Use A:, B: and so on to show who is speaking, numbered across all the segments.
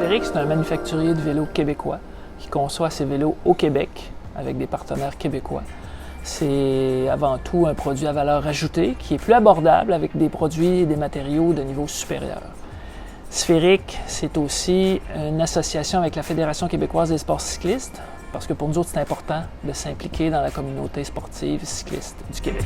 A: Sphérique, c'est un manufacturier de vélos québécois qui conçoit ses vélos au Québec avec des partenaires québécois. C'est avant tout un produit à valeur ajoutée qui est plus abordable avec des produits et des matériaux de niveau supérieur. Sphérique, c'est aussi une association avec la Fédération québécoise des sports cyclistes parce que pour nous autres, c'est important de s'impliquer dans la communauté sportive cycliste du Québec.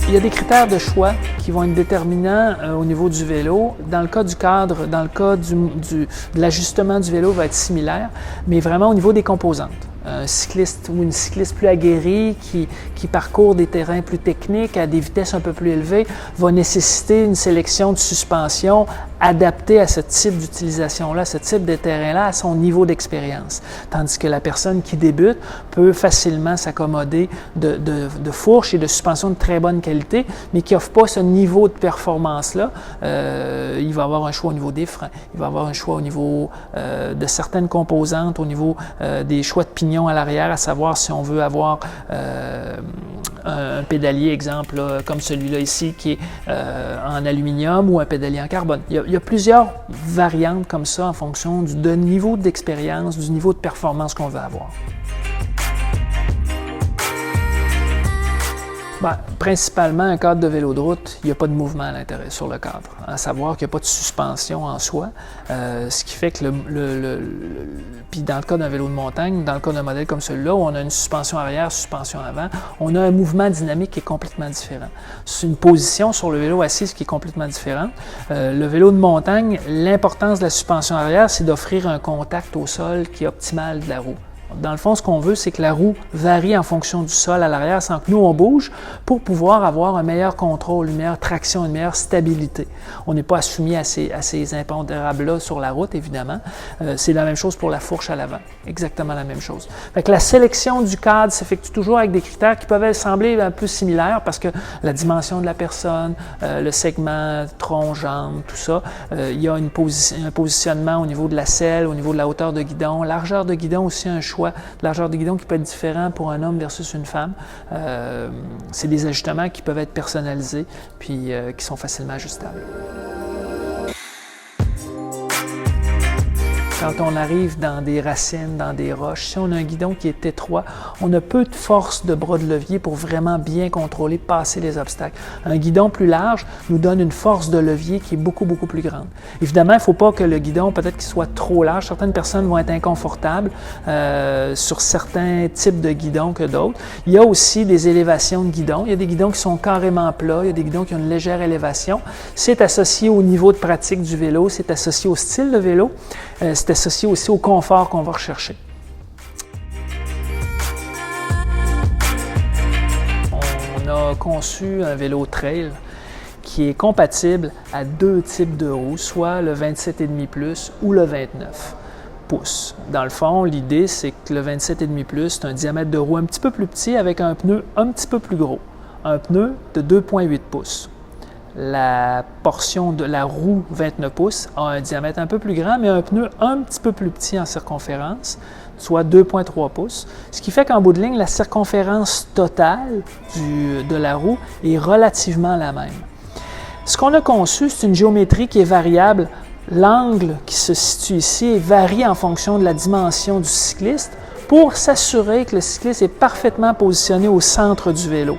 A: Il y a des critères de choix qui vont être déterminants au niveau du vélo. Dans le cas du cadre, dans le cas de l'ajustement du vélo va être similaire, mais vraiment au niveau des composantes. Un cycliste ou une cycliste plus aguerrie qui parcourt des terrains plus techniques à des vitesses un peu plus élevées va nécessiter une sélection de suspension adaptée à ce type d'utilisation-là, ce type de terrain-là, à son niveau d'expérience. Tandis que la personne qui débute peut facilement s'accommoder de fourches et de suspensions de très bonne qualité, mais qui n'offrent pas ce niveau de performance-là. Il va avoir un choix au niveau des freins, il va avoir un choix au niveau de certaines composantes, au niveau des choix de pignon à l'arrière, à savoir si on veut avoir un pédalier, exemple, là, comme celui-là ici, qui est en aluminium ou un pédalier en carbone. Il y a plusieurs variantes comme ça en fonction du niveau d'expérience, du niveau de performance qu'on veut avoir. Principalement, un cadre de vélo de route, il n'y a pas de mouvement à l'intérieur sur le cadre. À savoir qu'il n'y a pas de suspension en soi, ce qui fait que puis dans le cas d'un vélo de montagne, dans le cas d'un modèle comme celui-là, où on a une suspension arrière, suspension avant, on a un mouvement dynamique qui est complètement différent. C'est une position sur le vélo assise qui est complètement différente. Le vélo de montagne, l'importance de la suspension arrière, c'est d'offrir un contact au sol qui est optimal de la roue. Dans le fond, ce qu'on veut, c'est que la roue varie en fonction du sol à l'arrière sans que nous, on bouge pour pouvoir avoir un meilleur contrôle, une meilleure traction, une meilleure stabilité. On n'est pas soumis à ces impondérables-là sur la route, évidemment. C'est la même chose pour la fourche à l'avant. Exactement la même chose. Fait que la sélection du cadre s'effectue toujours avec des critères qui peuvent sembler un peu similaires parce que la dimension de la personne, le segment tronc-jambe, tout ça, il y a un positionnement au niveau de la selle, au niveau de la hauteur de guidon, largeur de guidon aussi un choix de largeur de guidon qui peut être différent pour un homme versus une femme. C'est des ajustements qui peuvent être personnalisés puis qui sont facilement ajustables. Quand on arrive dans des racines, dans des roches, si on a un guidon qui est étroit, on a peu de force de bras de levier pour vraiment bien contrôler, passer les obstacles. Un guidon plus large nous donne une force de levier qui est beaucoup, beaucoup plus grande. Évidemment, il ne faut pas que le guidon, peut-être qu'il soit trop large. Certaines personnes vont être inconfortables sur certains types de guidons que d'autres. Il y a aussi des élévations de guidon. Il y a des guidons qui sont carrément plats, il y a des guidons qui ont une légère élévation. C'est associé au niveau de pratique du vélo, c'est associé au style de vélo. C'est associé aussi au confort qu'on va rechercher. On a conçu un vélo trail qui est compatible à deux types de roues, soit le 27,5 plus ou le 29 pouces. Dans le fond, l'idée, c'est que le 27,5 plus, c'est un diamètre de roue un petit peu plus petit avec un pneu un petit peu plus gros, un pneu de 2,8 pouces. La portion de la roue 29 pouces a un diamètre un peu plus grand, mais un pneu un petit peu plus petit en circonférence, soit 2,3 pouces, ce qui fait qu'en bout de ligne, la circonférence totale de la roue est relativement la même. Ce qu'on a conçu, c'est une géométrie qui est variable. L'angle qui se situe ici varie en fonction de la dimension du cycliste pour s'assurer que le cycliste est parfaitement positionné au centre du vélo.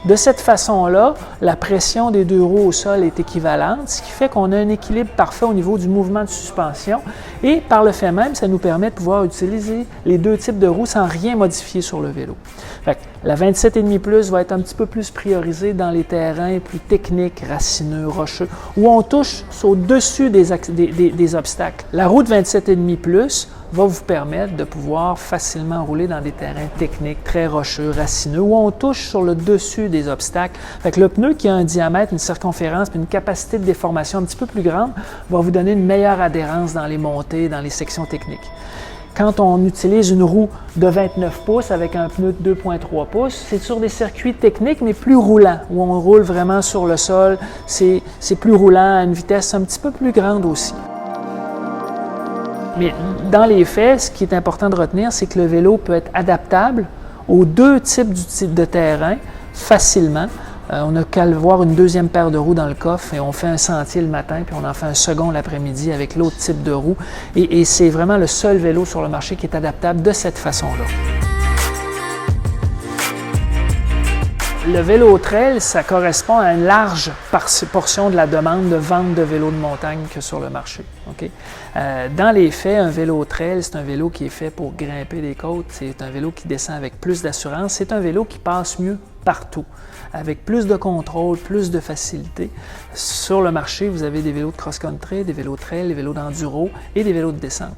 A: De cette façon-là, la pression des deux roues au sol est équivalente, ce qui fait qu'on a un équilibre parfait au niveau du mouvement de suspension et par le fait même, ça nous permet de pouvoir utiliser les deux types de roues sans rien modifier sur le vélo. Fait que la 27,5 plus va être un petit peu plus priorisée dans les terrains plus techniques, racineux, rocheux, où on touche au-dessus des obstacles. La roue de 27,5 plus va vous permettre de pouvoir facilement rouler dans des terrains techniques, très rocheux, racineux, où on touche sur le dessus des obstacles. Fait que le pneu qui a un diamètre, une circonférence et une capacité de déformation un petit peu plus grande va vous donner une meilleure adhérence dans les montées, dans les sections techniques. Quand on utilise une roue de 29 pouces avec un pneu de 2,3 pouces, c'est sur des circuits techniques, mais plus roulants, où on roule vraiment sur le sol. C'est plus roulant à une vitesse un petit peu plus grande aussi. Mais dans les faits, ce qui est important de retenir, c'est que le vélo peut être adaptable aux deux types de terrain facilement. On n'a qu'à voir une deuxième paire de roues dans le coffre et on fait un sentier le matin, puis on en fait un second l'après-midi avec l'autre type de roue. Et c'est vraiment le seul vélo sur le marché qui est adaptable de cette façon-là. Le vélo trail, ça correspond à une large portion de la demande de vente de vélos de montagne que sur le marché. Okay? Dans les faits, un vélo trail, c'est un vélo qui est fait pour grimper les côtes, c'est un vélo qui descend avec plus d'assurance, c'est un vélo qui passe mieux partout, avec plus de contrôle, plus de facilité. Sur le marché, vous avez des vélos de cross-country, des vélos trail, des vélos d'enduro et des vélos de descente.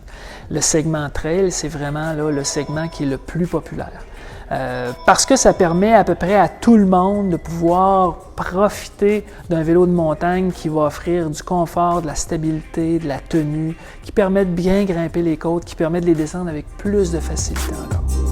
A: Le segment trail, c'est vraiment là, le segment qui est le plus populaire. Parce que ça permet à peu près à tout le monde de pouvoir profiter d'un vélo de montagne qui va offrir du confort, de la stabilité, de la tenue, qui permet de bien grimper les côtes, qui permet de les descendre avec plus de facilité encore.